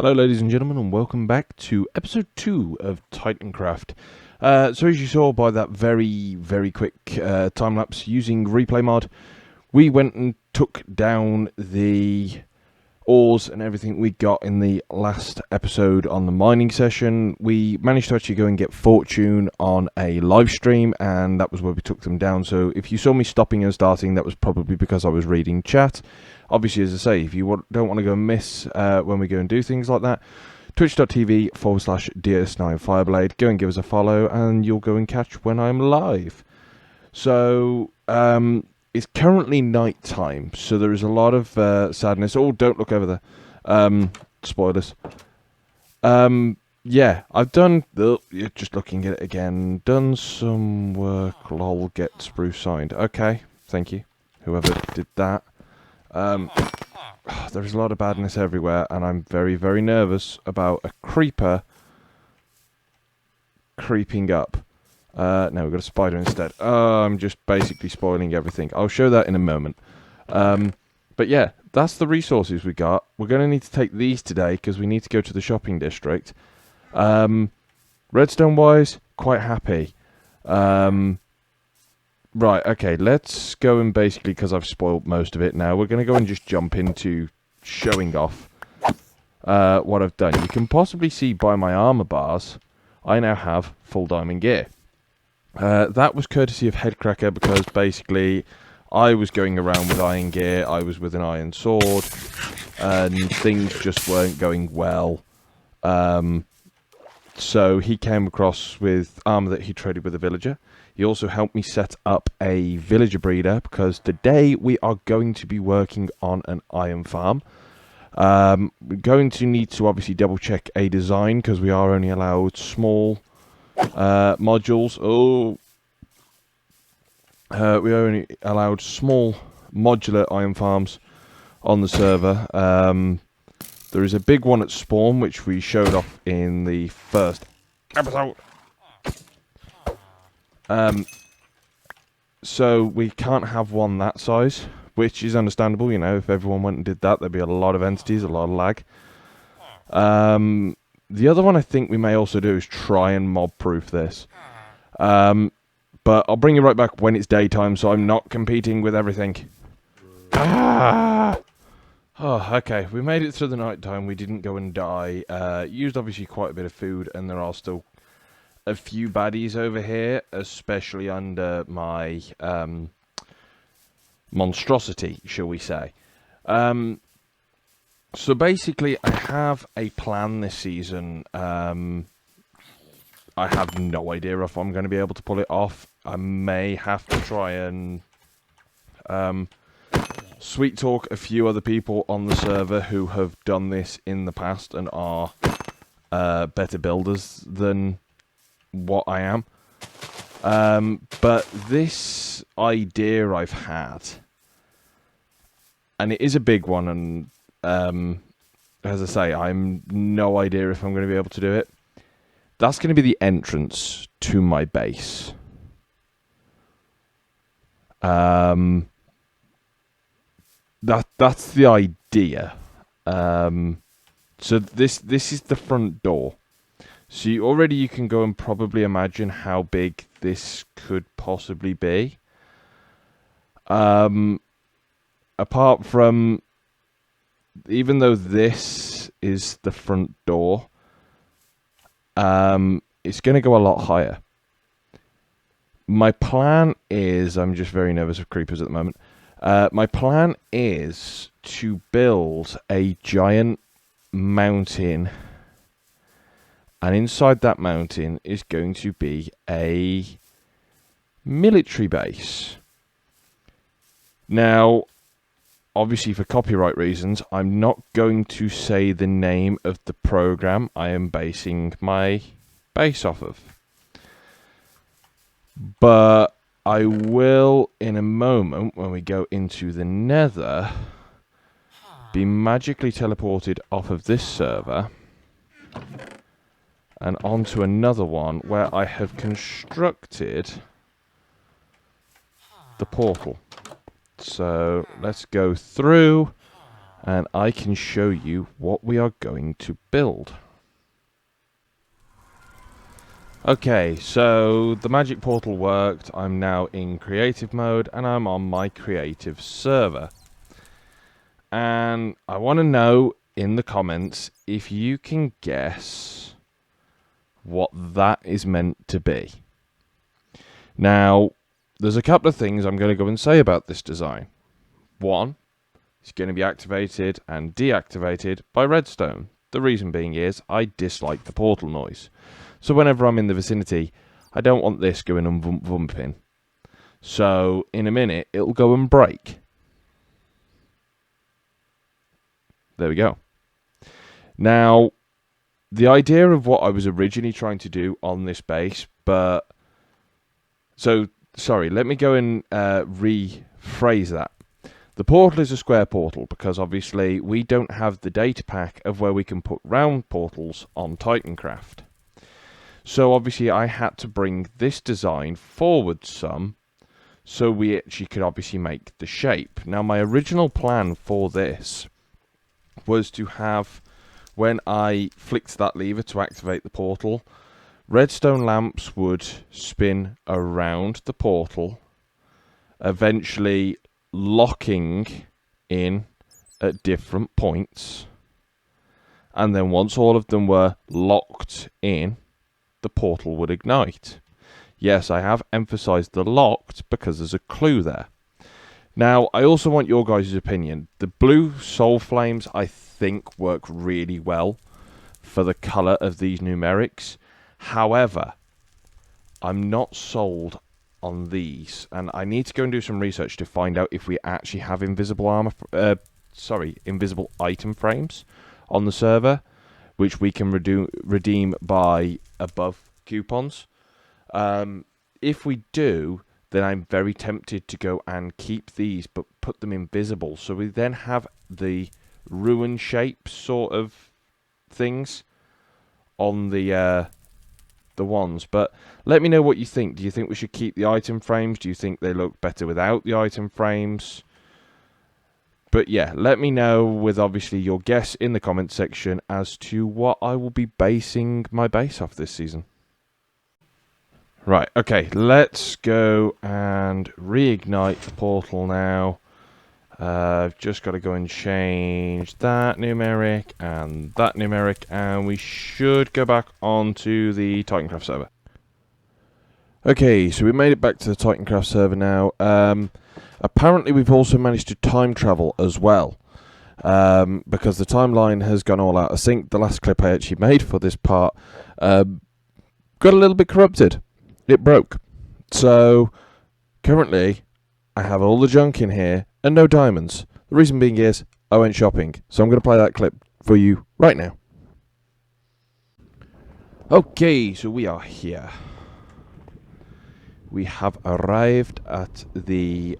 Hello ladies and gentlemen, and welcome back to episode 2 of titancraft. So as you saw by that very quick time-lapse using replay mod, we went and took down the ores and everything we got in the last episode on the mining session. We managed to actually go and get fortune on a live stream, and that was where we took them down. So if you saw me stopping and starting, that was probably because I was reading chat. Obviously, as I say, if you don't want to go and miss when we go and do things like that, twitch.tv/DS9Fireblade, go and give us a follow and you'll go and catch when I'm live. So it's currently night time, so there is a lot of sadness. Oh, don't look over there. Spoilers. Yeah, I've done, just looking at it again, done some work. Lol, get spruce signed. Okay, thank you, whoever did that. There's a lot of badness everywhere, and I'm very nervous about a creeper creeping up. No, we've got a spider instead. I'm just basically spoiling everything. I'll show that in a moment. But yeah, that's the resources we got. We're going to need to take these today because we need to go to the shopping district. Redstone-wise, quite happy. Right, okay, let's go and basically, because I've spoiled most of it now, we're going to go and just jump into showing off what I've done. You can possibly see by my armor bars, I now have full diamond gear. That was courtesy of Headcracker, because basically I was going around with iron gear, I was with an iron sword, and things just weren't going well. So he came across with armor that he traded with a villager. He also helped me set up a villager breeder, because today we are going to be working on an iron farm. We're going to need to obviously double check a design, because we are only allowed small modules. We are only allowed small modular iron farms on the server. There is a big one at spawn, which we showed off in the first episode. So we can't have one that size, which is understandable. You know, if everyone went and did that, there'd be a lot of entities, a lot of lag. The other one I think we may also do is try and mob-proof this. But I'll bring you right back when it's daytime, so I'm not competing with everything. Ah! Oh, okay, we made it through the night time. We didn't go and die. Used obviously quite a bit of food, and there are still a few baddies over here, especially under my monstrosity, shall we say. So basically, I have a plan this season. I have no idea if I'm going to be able to pull it off. I may have to try and sweet talk a few other people on the server who have done this in the past and are better builders than what I am. But this idea I've had, and it is a big one, and as I say, I'm no idea if I'm going to be able to do it. That's going to be the entrance to my base. That's the idea. So this is the front door. So you can go and probably imagine how big this could possibly be. Apart from, even though this is the front door, it's going to go a lot higher. My plan is, I'm just very nervous of creepers at the moment. My plan is to build a giant mountain, and inside that mountain is going to be a military base. Now, obviously for copyright reasons, I'm not going to say the name of the program I am basing my base off of. But I will, in a moment, when we go into the nether, be magically teleported off of this server and onto another one where I have constructed the portal. So let's go through and I can show you what we are going to build. Okay, so the magic portal worked. I'm now in creative mode and I'm on my creative server. And I want to know in the comments if you can guess what that is meant to be. Now, there's a couple of things I'm going to go and say about this design. One, it's going to be activated and deactivated by redstone. The reason being is I dislike the portal noise. So whenever I'm in the vicinity, I don't want this going and vumping. So in a minute, it'll go and break. There we go. Now, the idea of what I was originally trying to do on this base, but... So, sorry, let me go and rephrase that. The portal is a square portal because obviously we don't have the data pack of where we can put round portals on titancraft. So obviously I had to bring this design forward some so we actually could obviously make the shape. Now my original plan for this was to have, when I flicked that lever to activate the portal, redstone lamps would spin around the portal, eventually locking in at different points, and then once all of them were locked in, the portal would ignite. Yes, I have emphasized the locked because there's a clue there. Now, I also want your guys' opinion. The blue soul flames, I think, work really well for the color of these numerics. However, I'm not sold on these, and I need to go and do some research to find out if we actually have invisible invisible item frames on the server, which we can redeem by above coupons. If we do, then I'm very tempted to go and keep these, but put them invisible, so we then have the ruin shape sort of things on the ones. But let me know what you think. Do you think we should keep the item frames? Do you think they look better without the item frames? But yeah, let me know with obviously your guess in the comment section as to what I will be basing my base off this season. Right, okay, let's go and reignite the portal now. I've just got to go and change that numeric, and we should go back onto the titancraft server. Okay, so we made it back to the titancraft server now. Apparently we've also managed to time travel as well, because the timeline has gone all out of sync. The last clip I actually made for this part got a little bit corrupted. It broke. So currently I have all the junk in here and no diamonds. The reason being is I went shopping. So I'm going to play that clip for you right now. Okay, so we are here. We have arrived at the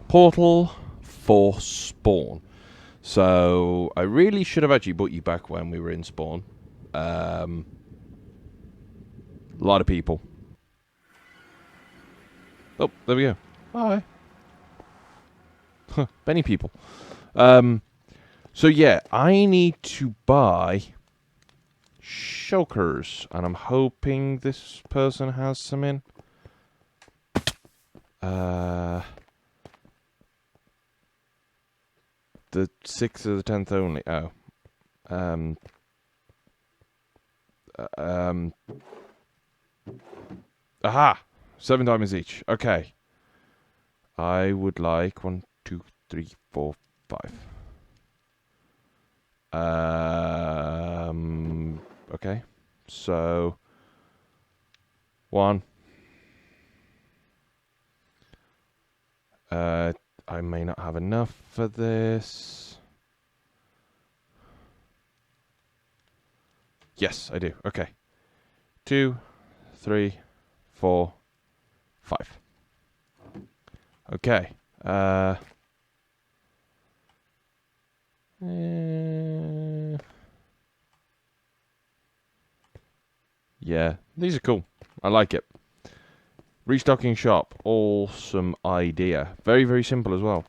portal for spawn. So I really should have actually put you back when we were in spawn. A lot of people. Oh, there we go. Hi. Many people. So yeah, I need to buy shulkers, and I'm hoping this person has some in. The 6th or the 10th only. Oh. Aha! 7 diamonds each. Okay. I would like 1, 2, 3, 4, 5. Okay. So 1. I may not have enough for this. Yes, I do. Okay. 2, 3, 4, 5. Okay. Yeah, these are cool. I like it. Restocking shop. Awesome idea. Very, very simple as well.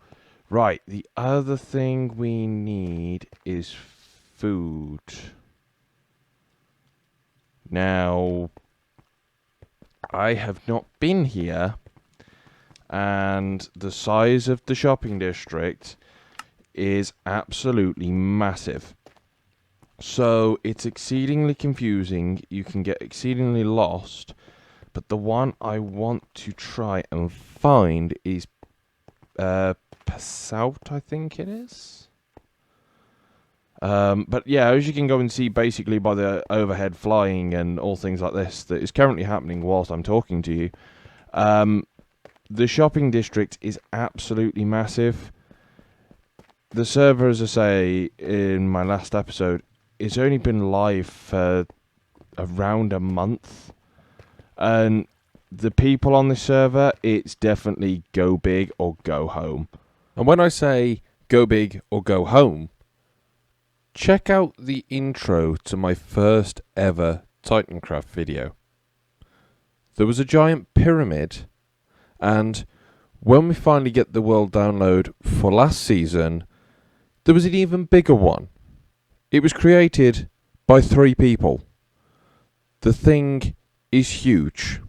Right, the other thing we need is food. Now, I have not been here, and the size of the shopping district is absolutely massive. So it's exceedingly confusing, you can get exceedingly lost, but the one I want to try and find is Passout, I think it is. But yeah, as you can go and see basically by the overhead flying and all things like this that is currently happening whilst I'm talking to you, the shopping district is absolutely massive. The server, as I say in my last episode, it's only been live for around a month, and the people on this server, it's definitely go big or go home. And when I say go big or go home, check out the intro to my first ever titancraft video. There was a giant pyramid, and when we finally get the world download for last season, there was an even bigger one. It was created by 3 people. The thing is huge.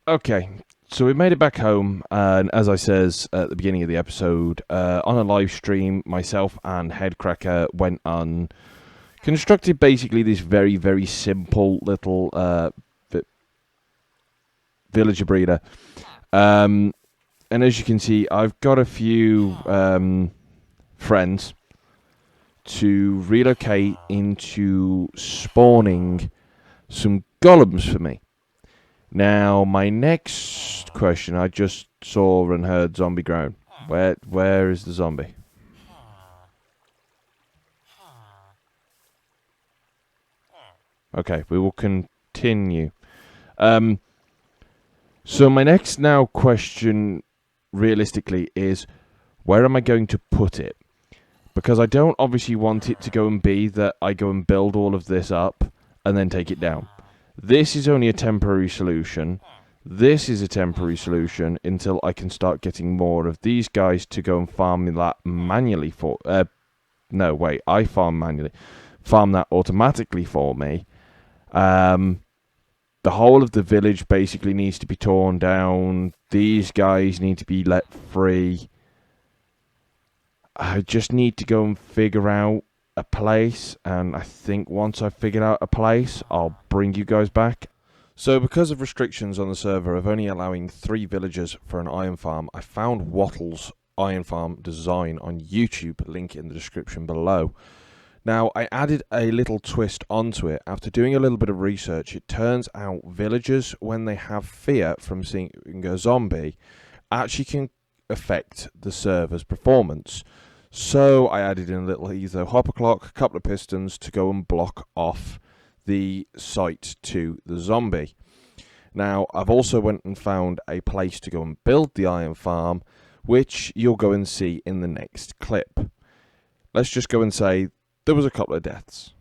Okay, so we made it back home, and as I says at the beginning of the episode, on a live stream, myself and Headcracker went on, constructed basically this very, very simple little villager breeder. And as you can see, I've got a few friends to relocate into spawning some golems for me. Now, my next question, I just saw and heard zombie groan. Where is the zombie? Okay, we will continue. So my next now question, realistically, is where am I going to put it? Because I don't obviously want it to go and be that I go and build all of this up and then take it down. This is only a temporary solution. This is a temporary solution until I can start getting more of these guys to go and farm that manually for... no, wait, I farm manually. Farm that automatically for me. The whole of the village basically needs to be torn down. These guys need to be let free. I just need to go and figure out a place, and I think once I've figured out a place, I'll bring you guys back. So because of restrictions on the server of only allowing 3 villagers for an iron farm, I found Wattles iron farm design on YouTube, link in the description below. Now, I added a little twist onto it. After doing a little bit of research, it turns out villagers, when they have fear from seeing a zombie, actually can affect the server's performance. So I added in a little either hopper clock, a couple of pistons to go and block off the sight to the zombie. Now, I've also went and found a place to go and build the iron farm, which you'll go and see in the next clip. Let's just go and say there was a couple of deaths.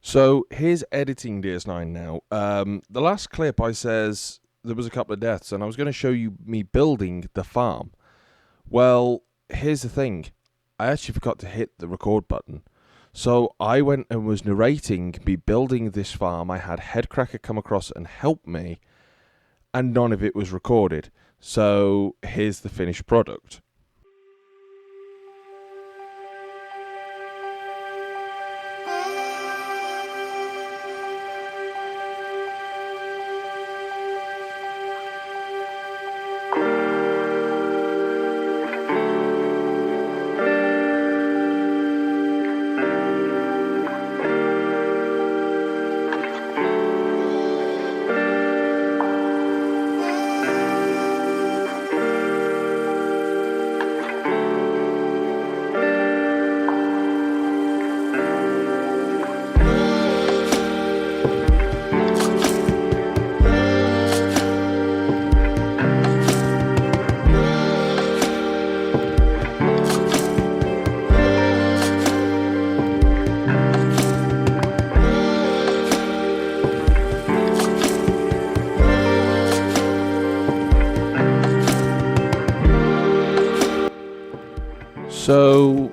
So here's editing DS9 now. The last clip I says there was a couple of deaths, and I was going to show you me building the farm. Well, here's the thing. I actually forgot to hit the record button. So I went and was narrating me building this farm. I had Headcracker come across and help me, and none of it was recorded. So here's the finished product. So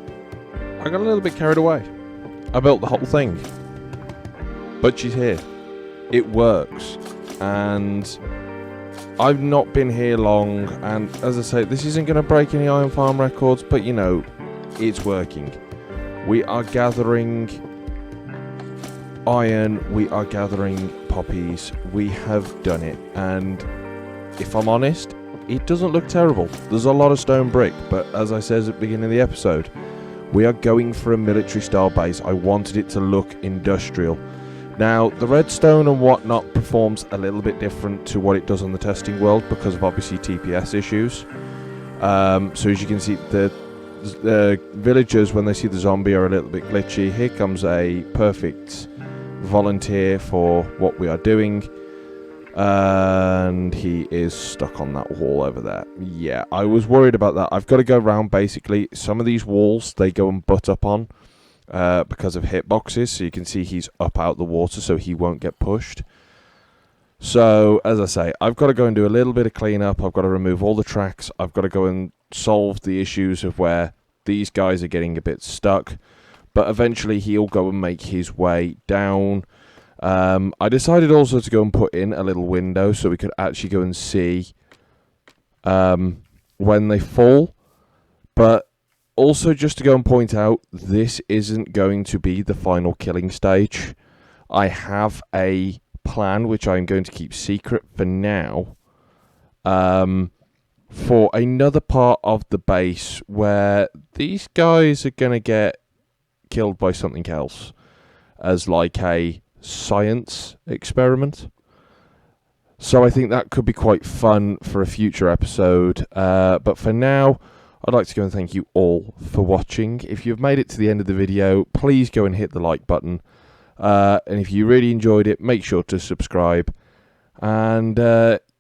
I got a little bit carried away. I built the whole thing, but she's here. It works, and I've not been here long, and as I say, this isn't going to break any Iron Farm records, but you know, it's working. We are gathering iron, we are gathering poppies, we have done it, and if I'm honest, it doesn't look terrible. There's a lot of stone brick, but as I said at the beginning of the episode, we are going for a military style base. I wanted it to look industrial. Now, the redstone and whatnot performs a little bit different to what it does on the testing world because of obviously TPS issues. So as you can see, the villagers, when they see the zombie, are a little bit glitchy. Here comes a perfect volunteer for what we are doing. And he is stuck on that wall over there. Yeah, I was worried about that. I've got to go around basically. Some of these walls, they go and butt up on. Because of hitboxes, so you can see he's up out the water, so he won't get pushed. So, as I say, I've got to go and do a little bit of cleanup. I've got to remove all the tracks. I've got to go and solve the issues of where these guys are getting a bit stuck. But eventually, he'll go and make his way down. I decided also to go and put in a little window so we could actually go and see when they fall. But also, just to go and point out, this isn't going to be the final killing stage. I have a plan, which I'm going to keep secret for now, for another part of the base where these guys are going to get killed by something else as like a science experiment. So I think that could be quite fun for a future episode. But for now, I'd like to go and thank you all for watching. If you've made it to the end of the video, please go and hit the like button. And if you really enjoyed it, make sure to subscribe. And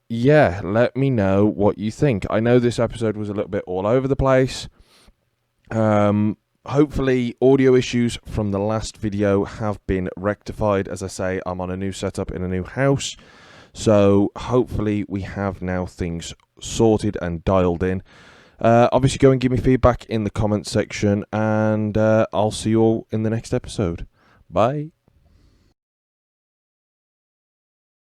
yeah, let me know what you think. I know this episode was a little bit all over the place. Hopefully, audio issues from the last video have been rectified. As I say, I'm on a new setup in a new house. So hopefully we have now things sorted and dialed in. Obviously, go and give me feedback in the comments section, and I'll see you all in the next episode. Bye.